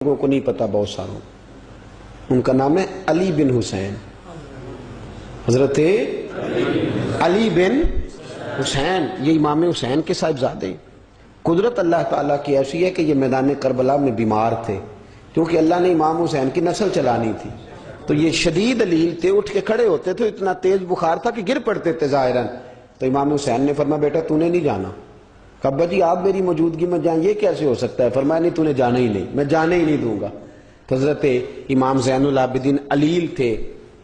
لوگوں کو نہیں پتا، بہت ساروں، ان کا نام ہے علی بن حسین، حضرت علی بن حسین، یہ امام حسین کے صاحبزادے۔ قدرت اللہ تعالیٰ کی ایسی ہے کہ یہ میدان کربلا میں بیمار تھے، کیونکہ اللہ نے امام حسین کی نسل چلانی تھی، تو یہ شدید علیل تھے، اٹھ کے کھڑے ہوتے تھے، اتنا تیز بخار تھا کہ گر پڑتے تھے ظاہراً۔ تو امام حسین نے فرمایا بیٹا تو نے نہیں جانا۔ ابا جی آپ میری موجودگی میں جائیں، یہ کیسے ہو سکتا ہے؟ فرمایا نہیں تو نے جانا ہی نہیں، میں جانے ہی نہیں دوں گا۔ تو حضرت امام زین العابدین علیل تھے،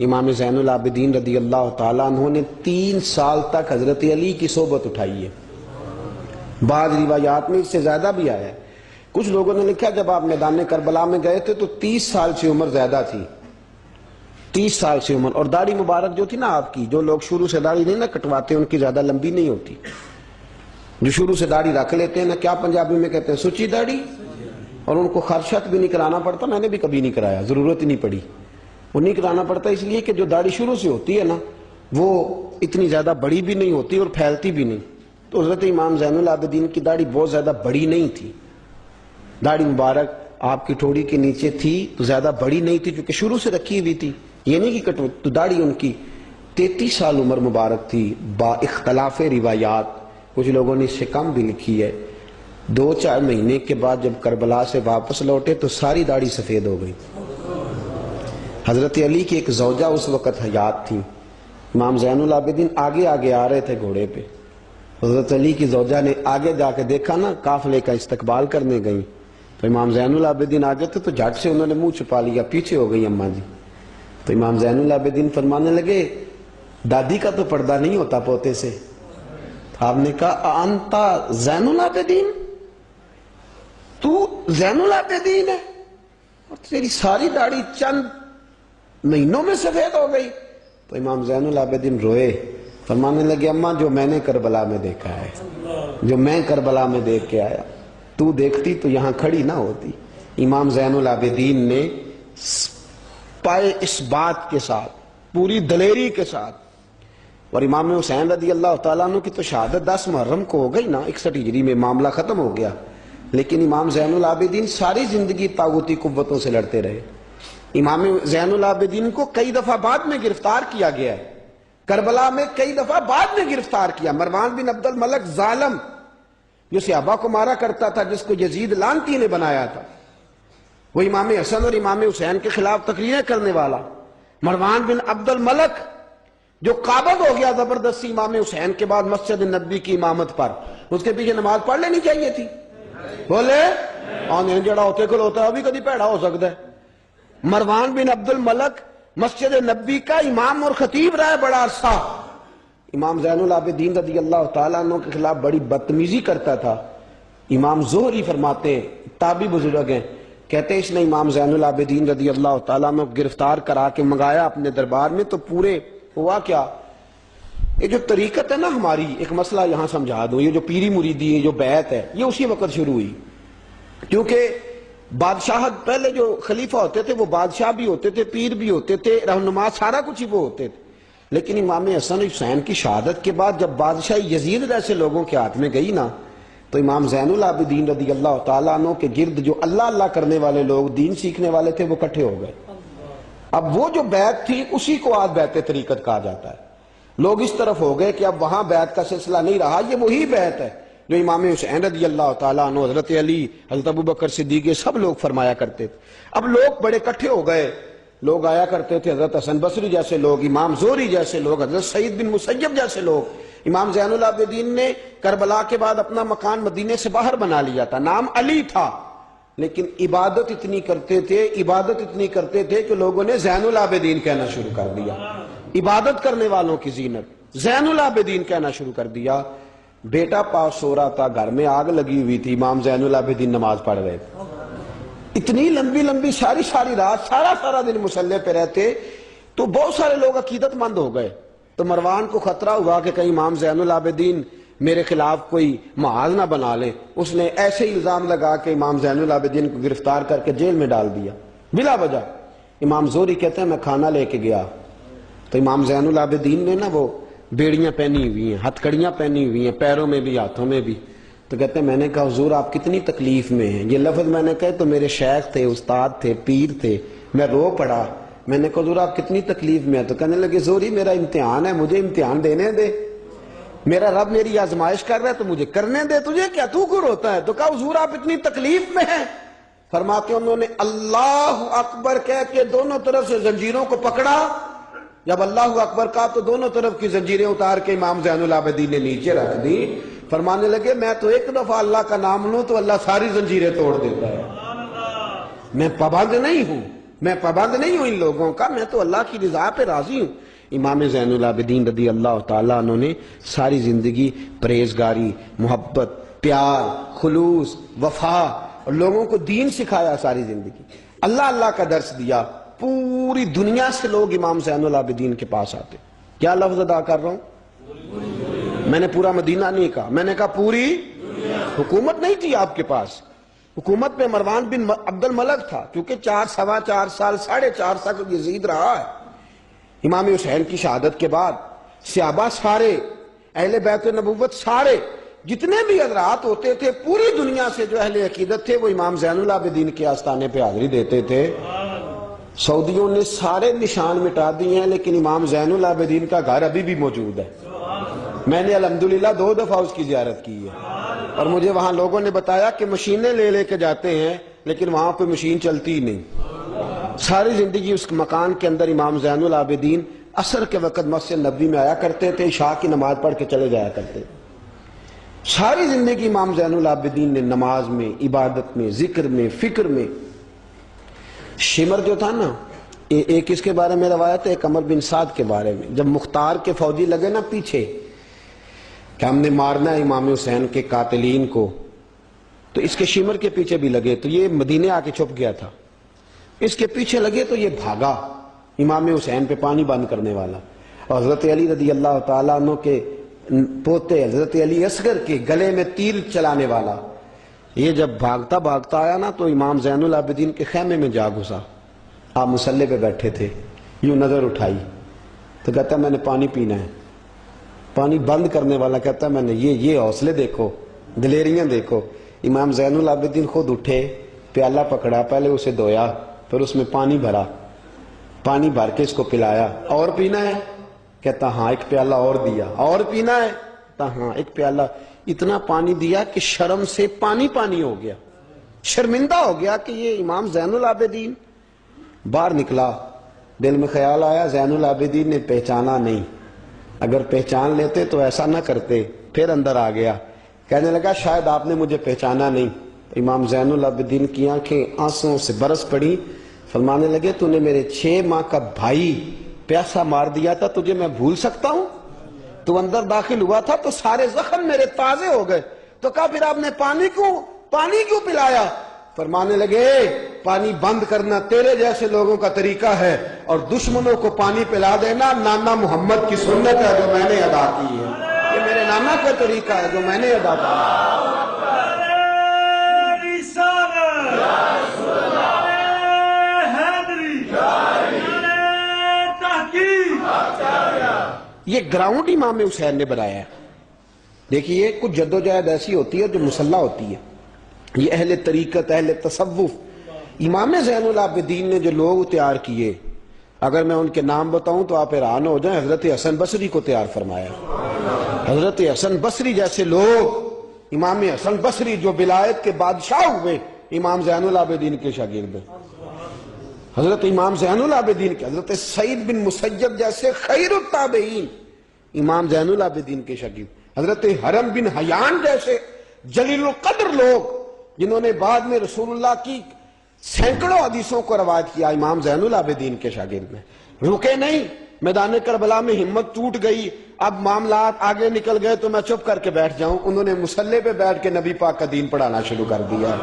امام زین العابدین رضی اللہ تعالیٰ عنہ نے 3 سال تک حضرت علی کی صحبت اٹھائی ہے، بعض روایات میں اس سے زیادہ بھی آیا ہے۔ کچھ لوگوں نے لکھا جب آپ میدان کربلا میں گئے تھے تو 30 سال سے عمر زیادہ تھی، 30 سال سے عمر، اور داڑھی مبارک جو تھی نا آپ کی، جو لوگ شروع سے داڑھی نہیں نہ کٹواتے ان کی زیادہ لمبی نہیں ہوتی، جو شروع سے داڑھی رکھ لیتے ہیں نا، کیا پنجابی میں کہتے ہیں سچی داڑھی، اور ان کو خرشت بھی نہیں کرانا پڑتا، میں نے بھی کبھی نہیں کرایا، ضرورت ہی نہیں پڑی، وہ نہیں کرانا پڑتا اس لیے کہ جو داڑھی شروع سے ہوتی ہے نا وہ اتنی زیادہ بڑی بھی نہیں ہوتی اور پھیلتی بھی نہیں۔ تو حضرت امام زین العابدین کی داڑھی بہت زیادہ بڑی نہیں تھی، داڑھی مبارک آپ کی ٹھوڑی کے نیچے تھی تو زیادہ بڑی نہیں تھی کیونکہ شروع سے رکھی ہوئی تھی، یہ نہیں کہ کٹو، تو داڑھی ان کی 33 سال عمر مبارک تھی، با اختلاف روایات، کچھ لوگوں نے اس سے کم بھی لکھی ہے۔ 2-4 مہینے کے بعد جب کربلا سے واپس لوٹے تو ساری داڑھی سفید ہو گئی۔ حضرت علی کی ایک زوجہ اس وقت حیات تھی، امام زین العابدین آگے آگے آ رہے تھے گھوڑے پہ، حضرت علی کی زوجہ نے آگے جا کے دیکھا نا، قافلے کا استقبال کرنے گئی، تو امام زین العابدین آگے تھے تو جھٹ سے انہوں نے منہ چھپا لیا، پیچھے ہو گئی اماں جی۔ تو امام زین العابدین فرمانے لگے دادی کا تو پردہ نہیں ہوتا پوتے سے۔ آپ نے کہا انتا زین العابدین، تو زین العابدین ہے اور تیری ساری داڑھی چند مہینوں میں سفید ہو گئی؟ تو امام زین العابدین روئے، فرمانے لگے اماں جو میں نے کربلا میں دیکھا ہے، جو میں کربلا میں دیکھ کے آیا، تو دیکھتی تو یہاں کھڑی نہ ہوتی۔ امام زین العابدین نے پائے اس بات کے ساتھ، پوری دلیری کے ساتھ، اور امام حسین رضی اللہ تعالیٰ عنہ کی تو شہادت 10 محرم کو ہو گئی نا، 61 ہجری میں معاملہ ختم ہو گیا، لیکن امام زین العابدین ساری زندگی طاغوتی قوتوں سے لڑتے رہے۔ امام زین العابدین کو کئی دفعہ بعد میں گرفتار کیا گیا ہے، کربلا میں کئی دفعہ بعد میں گرفتار کیا۔ مروان بن عبد الملک ظالم جو صحابہ کو مارا کرتا تھا، جس کو یزید لعنتی نے بنایا تھا، وہ امام حسن اور امام حسین کے خلاف تقریریں کرنے والا مروان بن عبد الملک جو قابض ہو گیا زبردستی امام حسین کے بعد مسجد نبی کی امامت پر، اس کے پیچھے نماز پڑھ لینی چاہیے تھی، بولے آنے جڑا ہوتے کل ہوتا ہے ابھی کدی پیڑا ہو سکتا ہے۔ مروان بن عبد الملک مسجد نبی کا امام اور خطیب رہا ہے بڑا عرصہ، امام زین العابدین رضی اللہ تعالیٰ عنہ کے خلاف بڑی بدتمیزی کرتا تھا۔ امام زہری فرماتے ہیں، تابعی بزرگ ہیں، کہتے ہیں اس نے امام زین العابدین رضی اللہ تعالیٰ عنہ کو گرفتار کرا کے منگایا اپنے دربار میں، تو پورے ہوا کیا، یہ جو طریقت ہے نا ہماری، ایک مسئلہ یہاں سمجھا دوں، یہ جو پیری مریدی ہے، جو بیعت ہے، یہ اسی وقت شروع ہوئی، کیونکہ بادشاہت پہلے جو خلیفہ ہوتے تھے وہ بادشاہ بھی ہوتے تھے، پیر بھی ہوتے تھے، رہنما، سارا کچھ ہی وہ ہوتے تھے، لیکن امام حسن حسین کی شہادت کے بعد جب بادشاہی یزید جیسے لوگوں کے ہاتھ میں گئی نا، تو امام زین العابدین رضی اللہ تعالیٰ عنہ کے گرد جو اللہ اللہ کرنے والے لوگ، دین سیکھنے والے تھے، وہ اکٹھے ہو گئے۔ اب وہ جو بیعت تھی اسی کو آج بیعت طریقت کہا جاتا ہے۔ لوگ اس طرف ہو گئے کہ اب وہاں بیعت کا سلسلہ نہیں رہا، یہ وہی بیعت ہے جو امام حسین رضی اللہ تعالیٰ عنہ، حضرت علی، حضرت ابوبکر صدیق، سب لوگ فرمایا کرتے تھے۔ اب لوگ بڑے اکٹھے ہو گئے، لوگ آیا کرتے تھے، حضرت حسن بصری جیسے لوگ، امام زہری جیسے لوگ، حضرت سعید بن مسیب جیسے لوگ۔ امام زین العابدین نے کربلا کے بعد اپنا مکان مدینے سے باہر بنا لیا تھا، نام علی تھا، لیکن عبادت اتنی کرتے تھے کہ لوگوں نے زین العابدین کہنا شروع کر دیا، عبادت کرنے والوں کی زینت زین العابدین کہنا شروع کر دیا۔ بیٹا پاس سو رہا تھا، گھر میں آگ لگی ہوئی تھی، امام زین العابدین نماز پڑھ رہے تھے، اتنی لمبی ساری رات، سارا دن مصلی پہ رہتے، تو بہت سارے لوگ عقیدت مند ہو گئے۔ تو مروان کو خطرہ ہوا کہ کہیں امام زین العابدین میرے خلاف کوئی محاذ نہ بنا لے، اس نے ایسے ہی الزام لگا کہ امام زین العابدین کو گرفتار کر کے جیل میں ڈال دیا بلا وجہ۔ امام زہری کہتے ہیں میں کھانا لے کے گیا تو امام زین العابدین نے نا وہ بیڑیاں پہنی ہوئی ہیں، ہتھ کڑیاں پہنی ہوئی ہیں، پیروں میں بھی ہاتھوں میں بھی، تو کہتے ہیں میں نے کہا حضور آپ کتنی تکلیف میں ہیں. یہ لفظ میں نے کہے تو میرے شیخ تھے، استاد تھے، پیر تھے. میں رو پڑا. میں نے کہا حضور آپ کتنی تکلیف میں ہیں؟ تو کہنے لگے حضور میرا امتحان ہے، مجھے امتحان دینے دے. میرا رب میری آزمائش کر رہا ہے تو مجھے کرنے دے. تجھے کیا، تو کیوں روتا ہے؟ تو کہا حضور آپ اتنی تکلیف میں ہیں. فرماتے انہوں نے اللہ اکبر کہہ کے دونوں طرف سے زنجیروں کو پکڑا. جب اللہ اکبر کہا تو دونوں طرف کی زنجیریں اتار کے امام زین العابدین نے نیچے رکھ دی. فرمانے لگے میں تو ایک دفعہ اللہ کا نام لوں تو اللہ ساری زنجیریں توڑ دیتا ہے. میں پابند نہیں ہوں، میں پابند نہیں ہوں ان لوگوں کا، میں تو اللہ کی رضا پہ راضی ہوں. امام زین العابدین رضی اللہ تعالیٰ عنہ نے ساری زندگی پرہیزگاری، محبت، پیار، خلوص، وفا اور لوگوں کو دین سکھایا. ساری زندگی اللہ اللہ کا درس دیا. پوری دنیا سے لوگ امام زین العابدین کے پاس آتے. کیا لفظ ادا کر رہا ہوں؟ میں نے پورا مدینہ نہیں کہا، میں نے کہا پوری حکومت نہیں تھی آپ کے پاس. حکومت میں مروان بن عبد الملک تھا، کیونکہ 4 سال 4.5 سال یزید رہا ہے. امام حسین کی شہادت کے بعد صحابہ سارے، اہل بیت نبوت سارے، جتنے بھی حضرات ہوتے تھے پوری دنیا سے جو اہل عقیدت تھے وہ امام زین العابدین کے آستانے پہ حاضری دیتے تھے. سعودیوں نے سارے نشان مٹا دیے ہیں لیکن امام زین العابدین کا گھر ابھی بھی موجود ہے. میں نے الحمدللہ 2 دفعہ اس کی زیارت کی ہے اور مجھے وہاں لوگوں نے بتایا کہ مشینیں لے کے جاتے ہیں لیکن وہاں پہ مشین چلتی ہی نہیں. ساری زندگی اس مکان کے اندر امام زین العابدین عصر کے وقت مسجد نبوی میں آیا کرتے تھے، عشاء کی نماز پڑھ کے چلے جایا کرتے. ساری زندگی امام زین العابدین نے نماز میں، عبادت میں، ذکر میں، فکر میں. شمر جو تھا نا، ایک اس کے بارے میں روایت ہے، ایک عمر بن سعد کے بارے میں. جب مختار کے فوجی لگے نا پیچھے کہ ہم نے مارنا ہے امام حسین کے قاتلین کو، تو اس کے شمر کے پیچھے بھی لگے تو یہ مدینے آ کے چھپ گیا تھا. اس کے پیچھے لگے تو یہ بھاگا، امام حسین پہ پانی بند کرنے والا. اور حضرت علی رضی اللہ تعالیٰ عنہ کے پوتے حضرت علی اصغر کے گلے میں تیر چلانے والا، یہ جب بھاگتا بھاگتا آیا نا تو امام زین العابدین کے خیمے میں جا گھسا. آپ مصلے پہ بیٹھے تھے، یوں نظر اٹھائی تو کہتا میں نے پانی پینا ہے. پانی بند کرنے والا کہتا میں نے یہ حوصلے دیکھو، دلیریاں دیکھو. امام زین العابدین خود اٹھے، پیالہ پکڑا، پہلے اسے دھویا، پھر اس میں پانی بھرا، پانی بھر کے اس کو پلایا. اور پینا ہے؟ کہتا ہاں. ایک پیالہ اور دیا. اور پینا ہے؟ کہتا ہاں. ایک پیالہ. اتنا پانی دیا کہ شرم سے پانی پانی ہو گیا، شرمندہ ہو گیا کہ یہ امام زین العابدین. باہر نکلا، دل میں خیال آیا زین العابدین نے پہچانا نہیں، اگر پہچان لیتے تو ایسا نہ کرتے. پھر اندر آ گیا، کہنے لگا شاید آپ نے مجھے پہچانا نہیں. امام زین العابدین کی آنکھیں آنسوں سے برس پڑی. فرمانے لگے تو نے میرے 6 ماہ کا بھائی پیاسا مار دیا تھا، تجھے میں بھول سکتا ہوں؟ تو اندر داخل ہوا تھا تو سارے زخم میرے تازے ہو گئے. تو کہا پھر آپ نے پانی کیوں پلایا؟ فرمانے لگے پانی بند کرنا تیرے جیسے لوگوں کا طریقہ ہے اور دشمنوں کو پانی پلا دینا نانا محمد کی سنت ہے جو میں نے ادا کی ہے. یہ میرے نانا کا طریقہ ہے جو میں نے ادا کیا. یہ گراؤنڈ امام حسین نے بنایا ہے. دیکھیے کچھ جدوجہد ایسی ہوتی ہے جو مسلح ہوتی ہے. یہ اہل طریقت، اہل تصوف، امام زین العابدین نے جو لوگ تیار کیے، اگر میں ان کے نام بتاؤں تو آپ حیران ہو جائیں. حضرت حسن بصری کو تیار فرمایا. حضرت حسن بصری جیسے لوگ، امام حسن بصری جو ولایت کے بادشاہ ہوئے، امام زین العابدین کے شاگرد ہیں. حضرت امام زین العابدین کے، حضرت سعید بن مسیب جیسے خیر التابعین امام زین العابدین کے شاگرد. حضرت حرم بن حیان جیسے جلیل القدر لوگ جنہوں نے بعد میں رسول اللہ کی سینکڑوں حدیثوں کو روایت کیا، امام زین العابدین کے شاگرد میں. رکے نہیں، میدان کربلا میں ہمت ٹوٹ گئی، اب معاملات آگے نکل گئے تو میں چپ کر کے بیٹھ جاؤں. انہوں نے مصلے پہ بیٹھ کے نبی پاک کا دین پڑھانا شروع کر دیا.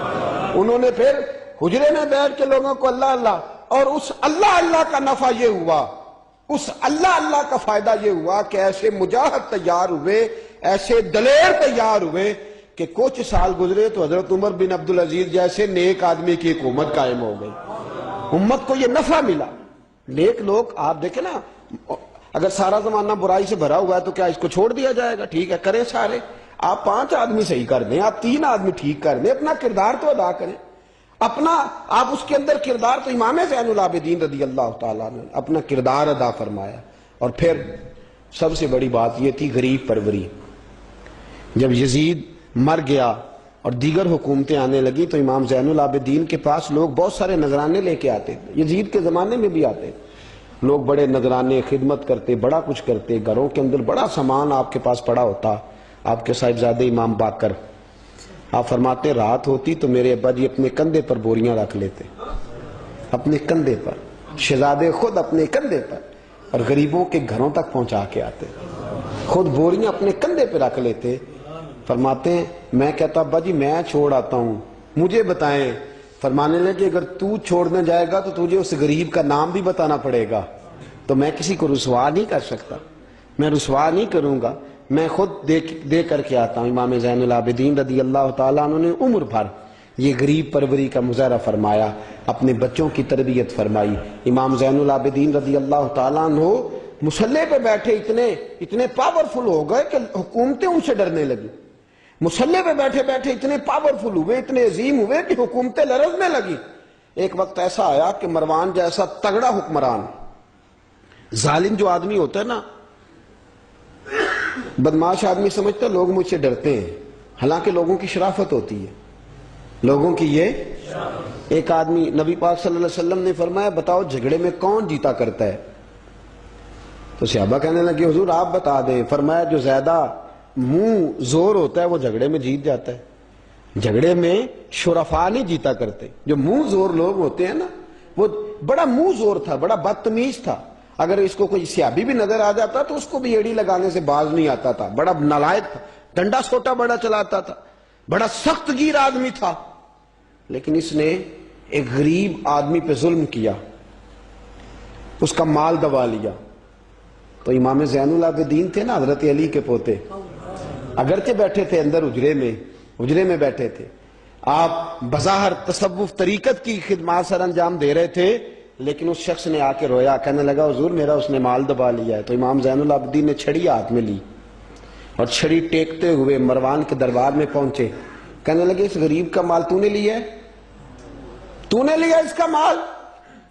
انہوں نے پھر حجرے میں بیٹھ کے لوگوں کو اللہ اللہ، اور اس اللہ اللہ کا نفع یہ ہوا، اس اللہ اللہ کا فائدہ یہ ہوا کہ ایسے مجاہد تیار ہوئے، ایسے دلیر تیار ہوئے کہ کچھ سال گزرے تو حضرت عمر بن عبدالعزیز جیسے نیک آدمی کی حکومت قائم ہو گئی. امت کو یہ نفع ملا. نیک لوگ آپ دیکھیں نا، اگر سارا زمانہ برائی سے بھرا ہوا ہے تو کیا اس کو چھوڑ دیا جائے گا؟ ٹھیک ہے کریں سارے. آپ 5 آدمی صحیح کر دیں، آپ 3 آدمی ٹھیک کر دیں، اپنا کردار تو ادا کریں، اپنا آپ اس کے اندر کردار، تو امام زین العابدین رضی اللہ تعالیٰ نے اپنا کردار ادا فرمایا۔ اور پھر سب سے بڑی بات یہ تھی غریب پروری۔ جب یزید مر گیا اور دیگر حکومتیں آنے لگی تو امام زین العابدین کے پاس لوگ بہت سارے نذرانے لے کے آتے تھے، یزید کے زمانے میں بھی آتے تھے لوگ، بڑے نذرانے خدمت کرتے، بڑا کچھ کرتے، گھروں کے اندر بڑا سامان آپ کے پاس پڑا ہوتا۔ آپ کے صاحبزادے امام باقر، آپ فرماتے رات ہوتی تو میرے ابا جی اپنے کندھے پر بوریاں رکھ لیتے، اپنے کندھے پر، شہزادے خود اپنے کندھے پر، اور غریبوں کے گھروں تک پہنچا کے آتے، خود بوریاں اپنے کندھے پہ رکھ لیتے۔ فرماتے ہیں میں کہتا ابا جی میں چھوڑ آتا ہوں، مجھے بتائیں۔ فرمانے لگے اگر تو چھوڑنے جائے گا تو تجھے اس غریب کا نام بھی بتانا پڑے گا، تو میں کسی کو رسوا نہیں کر سکتا، میں رسوا نہیں کروں گا، میں خود دے کر کے آتا ہوں۔ امام زین العابدین رضی اللہ تعالیٰ عنہ نے عمر بھر یہ غریب پروری کا مظاہرہ فرمایا، اپنے بچوں کی تربیت فرمائی۔ امام زین العابدین رضی اللہ تعالیٰ عنہ مصلی پہ بیٹھے اتنے پاورفل ہو گئے کہ حکومتیں ان سے ڈرنے لگی، مصلی پہ بیٹھے بیٹھے اتنے پاورفل ہوئے، اتنے عظیم ہوئے کہ حکومتیں لرزنے لگی۔ ایک وقت ایسا آیا کہ مروان جیسا تگڑا حکمران، ظالم جو آدمی ہوتا ہے نا، بدماش آدمی سمجھتا ہے لوگ مجھ سے ڈرتے ہیں، حالانکہ لوگوں کی شرافت ہوتی ہے، لوگوں کی یہ ایک آدمی، نبی پاک صلی اللہ علیہ وسلم نے فرمایا بتاؤ جھگڑے میں کون جیتا کرتا ہے؟ تو صحابہ کہنے لگے حضور آپ بتا دیں۔ فرمایا جو زیادہ منہ زور ہوتا ہے وہ جھگڑے میں جیت جاتا ہے، جھگڑے میں شرفا نہیں جیتا کرتے، جو منہ زور لوگ ہوتے ہیں نا، وہ بڑا منہ زور تھا، بڑا بدتمیز تھا، اگر اس کو کوئی سیابی بھی نظر آ جاتا تو اس کو بھی ایڑی لگانے سے باز نہیں آتا تھا، بڑا نالائق تھا، ڈنڈا سوٹا بڑا چلاتا تھا، بڑا سخت گیر آدمی تھا، لیکن اس نے ایک غریب آدمی پہ ظلم کیا، اس کا مال دبا لیا۔ تو امام زین العابدین تھے نا، حضرت علی کے پوتے، اگرچہ بیٹھے تھے اندر حجرے میں بیٹھے تھے، آپ بظاہر تصوف طریقت کی خدمات سر انجام دے رہے تھے، لیکن اس شخص نے آ کے رویا، کہنے لگا حضور میرا اس نے مال دبا لیا ہے۔ تو امام زین العابدین نے چھڑی ہاتھ میں لی اور چھڑی ٹیکتے ہوئے مروان کے دربار میں پہنچے، کہنے لگے اس غریب کا مال تو نے لیا ہے؟ تو نے لیا اس کا مال؟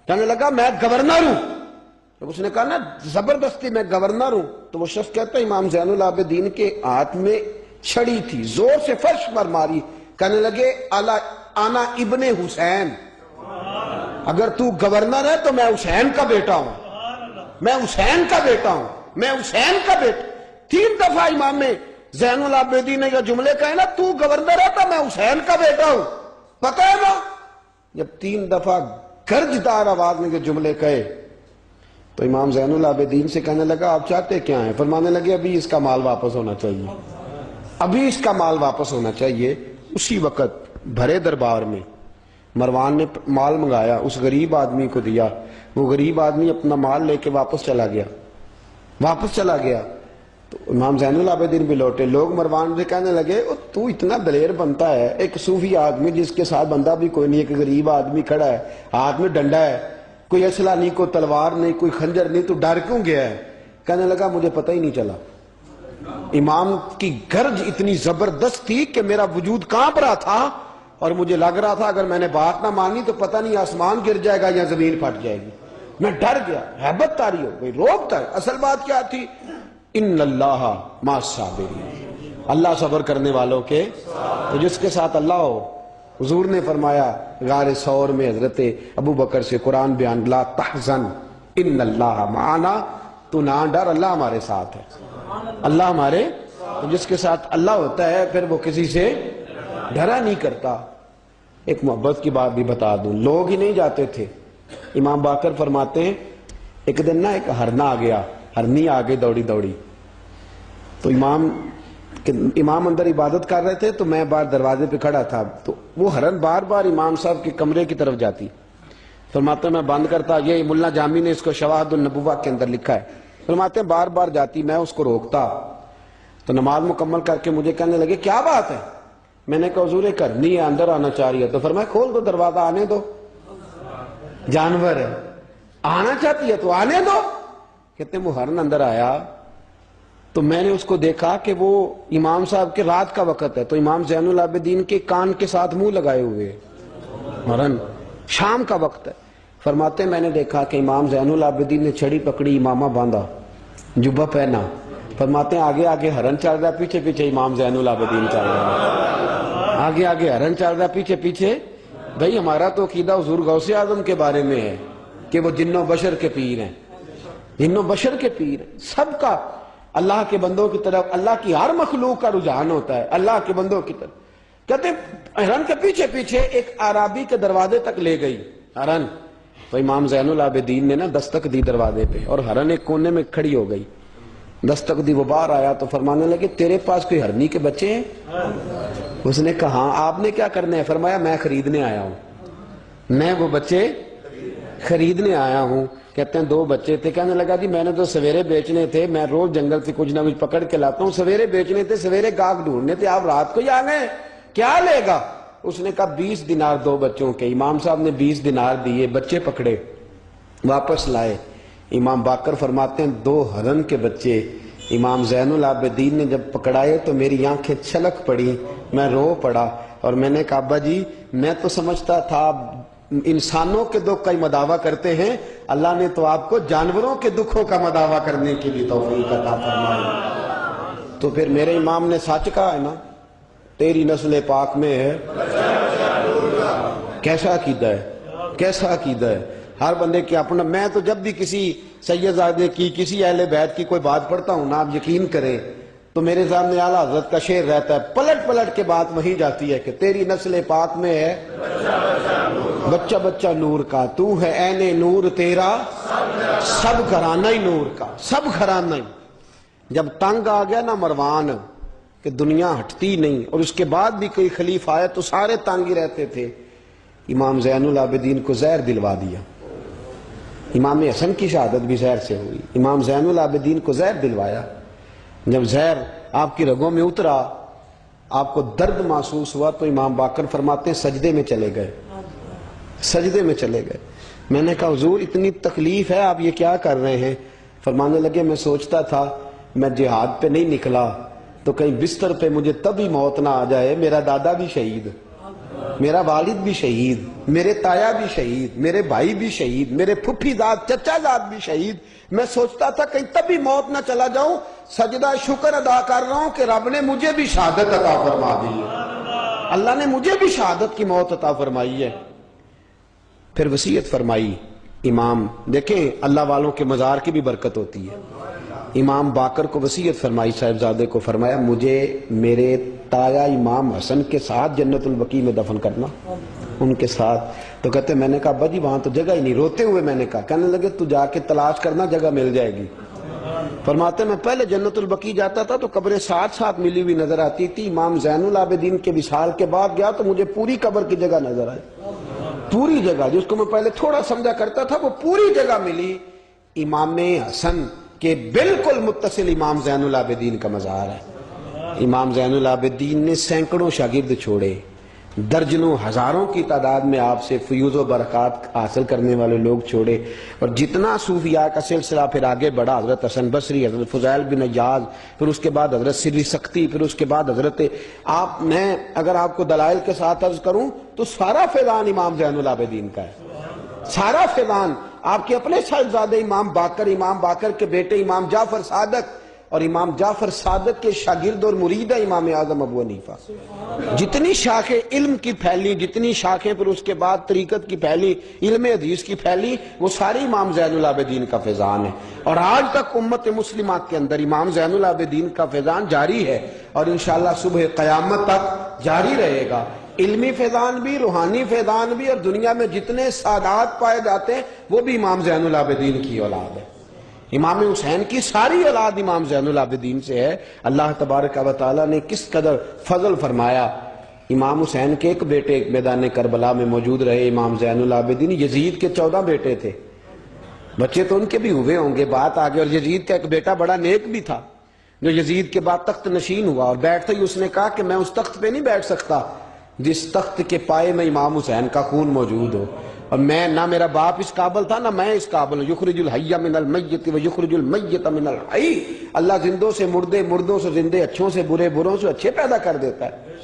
کہنے لگا میں گورنر ہوں۔ جب اس نے کہا نا زبردستی میں گورنر ہوں، تو وہ شخص کہتا ہے امام زین العابدین کے ہاتھ میں چھڑی تھی، زور سے فرش پر ماری، کہنے لگے انا ابن حسین، اگر تو گورنر ہے تو میں حسین کا بیٹا ہوں، میں حسین کا بیٹا ہوں، میں حسین کا بیٹا۔ 3 دفعہ امام زین العابدین نے یہ جملے کہے نا، تو گورنر ہے تو میں حسین کا بیٹا ہوں، پتہ ہے نا؟ جب 3 دفعہ گرجدار آواز میں یہ جملے کہے تو امام زین العابدین سے کہنے لگا آپ چاہتے کیا ہیں؟ فرمانے لگے ابھی اس کا مال واپس ہونا چاہیے، ابھی اس کا مال واپس ہونا چاہیے۔ اسی وقت بھرے دربار میں مروان نے مال منگایا، اس غریب آدمی کو دیا، وہ غریب آدمی اپنا مال لے کے واپس چلا گیا۔ تو امام زین العابدین بھی لوٹے، لوگ مروان سے کہنے لگے تو اتنا دلیر بنتا ہے، ایک صوفی آدمی جس کے ساتھ بندہ بھی کوئی نہیں، ایک غریب آدمی کھڑا ہے، ہاتھ میں ڈنڈا ہے، کوئی اسلحہ نہیں، کوئی تلوار نہیں، کوئی خنجر نہیں، تو ڈر کیوں گیا ہے؟ کہنے لگا مجھے پتہ ہی نہیں چلا۔ امام کی گرج اتنی زبردست تھی کہ میرا وجود کانپ رہا تھا، اور مجھے لگ رہا تھا اگر میں نے بات نہ مانی تو پتہ نہیں آسمان گر جائے گا یا زمین پھٹ جائے گی۔ میں ڈر گیا، ہیبت طاری ہو گئی، روب تاری۔ اصل بات کیا تھی؟ ان اللہ مع الصابرین، اللہ صبر کرنے والوں کے، تو جس کے ساتھ اللہ ہو۔ حضور نے فرمایا غار ثور میں حضرت ابو بکر سے قرآن بیان، لا تحزن ان اللہ معنا، تو نہ ڈر، اللہ ہمارے ساتھ ہے، اللہ ہمارے، تو جس کے ساتھ اللہ ہوتا ہے پھر وہ کسی سے ڈرا نہیں کرتا۔ ایک محبت کی بات بھی بتا دوں، لوگ ہی نہیں جاتے تھے۔ امام باقر فرماتے ہیں ایک دن نا ایک ہرنا آ گیا، ہرنی آ گئی دوڑی دوڑی، تو امام اندر عبادت کر رہے تھے، تو میں باہر دروازے پہ کھڑا تھا، تو وہ ہرن بار بار امام صاحب کے کمرے کی طرف جاتی، فرماتے ہیں میں بند کرتا، یہ ملا جامی نے اس کو شواہد النبوہ کے اندر لکھا ہے، فرماتے ہیں بار بار جاتی، میں اس کو روکتا، تو نماز مکمل کر کے مجھے کہنے لگے کیا بات ہے؟ میں نے کہا حضور ایک ہرنی ہے اندر آنا چاہ رہی ہے، تو فرمایا کھول دو دروازہ، آنے دو، جانور ہے، آنا چاہتی ہے تو آنے دو۔ کہتے ہیں وہ ہرن اندر آیا تو میں نے اس کو دیکھا کہ وہ امام صاحب کے رات کا وقت ہے، تو امام زین العابدین کے کان کے ساتھ منہ لگائے ہوئے ہرن، شام کا وقت ہے۔ فرماتے میں نے دیکھا کہ امام زین العابدین نے چھڑی پکڑی، امامہ باندھا، جبہ پہنا، فرماتے ہیں آگے آگے ہرن چل رہا ہے، پیچھے پیچھے امام زین العابدین چل رہا ہے، آگے آگے ہرن چل رہا ہے، پیچھے پیچھے۔ بھئی ہمارا تو عقیدہ حضور غوث اعظم کے بارے میں ہے کہ وہ جن و بشر کے پیر ہیں، جن و بشر کے پیر ہیں، سب کا اللہ کے بندوں کی طرف، اللہ کی ہر مخلوق کا رجحان ہوتا ہے اللہ کے بندوں کی طرف۔ کہتے ہیں ہرن کے پیچھے پیچھے ایک عرابی کے دروازے تک لے گئی ہرن، تو امام زین العابدین نے نا دستک دی دروازے پہ، اور ہرن ایک کونے میں کھڑی ہو گئی، دستک دی، وہ باہر آیا تو فرمانے لگے تیرے پاس کوئی ہرنی کے بچے ہیں؟ اس نے کہا ہاں، آپ نے کیا کرنا ہے؟ فرمایا میں خریدنے آیا ہوں، میں وہ بچے خریدنے آیا ہوں۔ کہتے ہیں 2 بچے تھے، کہنے لگا جی میں نے تو سویرے بیچنے تھے، میں روز جنگل سے کچھ نہ کچھ پکڑ کے لاتا ہوں، سویرے بیچنے تھے، سویرے گاہک ڈھونڈنے تھے، آپ رات کو ہی آ گئے، کیا لے گا؟ اس نے کہا 20 دینار 2 بچوں کے۔ امام صاحب نے 20 دینار دیے، بچے پکڑے، واپس لائے۔ امام باقر فرماتے ہیں 2 ہرن کے بچے امام زین العابدین نے جب پکڑائے تو میری آنکھیں چھلک پڑی، میں رو پڑا، اور میں نے کہا ابا جی میں تو سمجھتا تھا انسانوں کے دکھ کا ہی مداوع کرتے ہیں، اللہ نے تو آپ کو جانوروں کے دکھوں کا مداوع کرنے کے لیے توفیق عطا فرمائی۔ تو پھر میرے امام نے سچ کہا ہے نا، تیری نسل پاک میں ہے۔ کیسا عقیدہ ہے، کیسا عقیدہ ہے، ہر بندے کی اپنا۔ میں تو جب بھی کسی سیدزادے کی، کسی اہل بیت کی کوئی بات پڑھتا ہوں نا، آپ یقین کریں تو میرے سامنے اعلیٰ حضرت کا شعر رہتا ہے، پلٹ پلٹ کے بات وہی جاتی ہے کہ تیری نسل پاک میں ہے بچہ بچہ نور کا، تو ہے عین نور تیرا سب گھرانہ ہی نور کا، سب گھرانہ ہی۔ جب تنگ آ گیا نا مروان کہ دنیا ہٹتی نہیں، اور اس کے بعد بھی کوئی خلیفہ آئے تو سارے تنگ ہی رہتے تھے، امام زین العابدین کو زہر دلوا دیا۔ امام حسن کی شہادت بھی زہر سے ہوئی، امام زین العابدین کو زہر دلوایا۔ جب زہر آپ کی رگوں میں اترا، آپ کو درد محسوس ہوا، تو امام باقر فرماتے ہیں سجدے میں چلے گئے، سجدے میں چلے گئے۔ میں نے کہا حضور اتنی تکلیف ہے، آپ یہ کیا کر رہے ہیں؟ فرمانے لگے میں سوچتا تھا میں جہاد پہ نہیں نکلا تو کہیں بستر پہ مجھے تبھی موت نہ آ جائے، میرا دادا بھی شہید، میرا والد بھی شہید، میرے تایا بھی شہید، میرے بھائی بھی شہید، میرے پھپھی داد چچا داد بھی شہید، میں سوچتا تھا کہیں تب بھی موت نہ چلا جاؤں، سجدہ شکر ادا کر رہا ہوں کہ رب نے مجھے بھی شہادت عطا فرما دی ہے، اللہ نے مجھے بھی شہادت کی موت عطا فرمائی ہے۔ پھر وصیت فرمائی امام، دیکھیں اللہ والوں کے مزار کی بھی برکت ہوتی ہے۔ امام باقر کو وصیت فرمائی صاحبزادے کو، فرمایا مجھے میرے تایا امام حسن کے ساتھ جنت البقیع میں دفن کرنا، ان کے ساتھ۔ تو کہتے میں نے کہا ابا جی وہاں تو جگہ ہی نہیں، روتے ہوئے میں نے کہا، کہنے لگے تو جا کے تلاش کرنا، جگہ مل جائے گی۔ فرماتے میں پہلے جنت البقیع جاتا تھا تو قبریں ساتھ ساتھ ملی ہوئی نظر آتی تھی، امام زین العابدین کے وصال کے بعد گیا تو مجھے پوری قبر کی جگہ نظر آئی، پوری جگہ جس کو میں پہلے تھوڑا سمجھا کرتا تھا وہ پوری جگہ ملی۔ امام حسن کے بالکل متصل امام زین العابدین کا مزار ہے۔ امام زین العابدین نے سینکڑوں شاگرد چھوڑے، درجنوں ہزاروں کی تعداد میں آپ سے فیوز و برکات حاصل کرنے والے لوگ چھوڑے، اور جتنا صوفیاء کا سلسلہ پھر آگے بڑھا، حضرت حسن بصری، حضرت فضیل بن عیاض، پھر اس کے بعد حضرت سری سختی، پھر اس کے بعد حضرت میں اگر آپ کو دلائل کے ساتھ عرض کروں تو سارا فیضان امام زین العابدین کا ہے، سارا فیضان۔ آپ کے اپنے صاحبزادے امام باقر کے بیٹے امام جعفر صادق، اور امام جعفر صادق کے شاگرد اور مرید ہے امام اعظم ابو حنیفہ۔ جتنی شاخیں علم کی پھیلی، جتنی شاخیں پھر اس کے بعد طریقت کی پھیلی، علم حدیث کی پھیلی، وہ ساری امام زین العابدین کا فیضان ہے، اور آج تک امت مسلمہ کے اندر امام زین العابدین کا فیضان جاری ہے، اور انشاءاللہ صبح قیامت تک جاری رہے گا۔ علمی فیضان بھی، روحانی فیضان بھی، اور دنیا میں جتنے سعادات پائے جاتے ہیں وہ بھی امام زین العابدین کی اولاد ہے۔ امام حسین کی ساری اولاد امام زین العابدین سے ہے۔ اللہ تبارک و تعالیٰ نے کس قدر فضل فرمایا۔ امام حسین کے ایک بیٹے ایک میدان کربلا میں موجود رہے، امام زین العابدین۔ یزید کے 14 بیٹے تھے، بچے تو ان کے بھی ہوئے ہوں گے، بات آگے۔ اور یزید کا ایک بیٹا بڑا نیک بھی تھا جو یزید کے بعد تخت نشین ہوا، اور بیٹھتے ہی اس نے کہا کہ میں اس تخت پہ نہیں بیٹھ سکتا جس تخت کے پائے میں امام حسین کا خون موجود ہو۔ اور میں نہ میرا باپ اس قابل تھا نہ میں اس قابل ہوں. یخرج الحی من المیت و یخرج المیت من الحی. اللہ زندوں سے مردے، مردوں سے زندے، اچھوں سے برے، بروں سے اچھے پیدا کر دیتا ہے.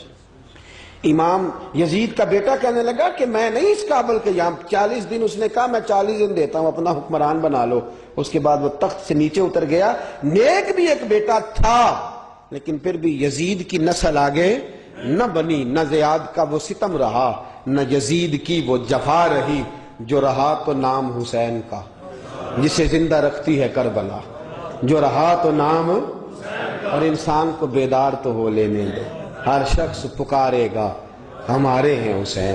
امام یزید کا بیٹا کہنے لگا کہ میں نہیں اس قابل کہ یہاں 40 دن اس نے کہا میں 40 دن دیتا ہوں، اپنا حکمران بنا لو. اس کے بعد وہ تخت سے نیچے اتر گیا. نیک بھی ایک بیٹا تھا لیکن پھر بھی یزید کی نسل آگے نہ بنی، نہ زیاد کا وہ ستم رہا، نہ یزید کی وہ جفا رہی. جو رہا تو نام حسین کا، جسے زندہ رکھتی ہے کربلا. جو رہا تو نام، اور انسان کو بیدار تو ہو لینے دو. ہر شخص پکارے گا ہمارے ہیں حسین.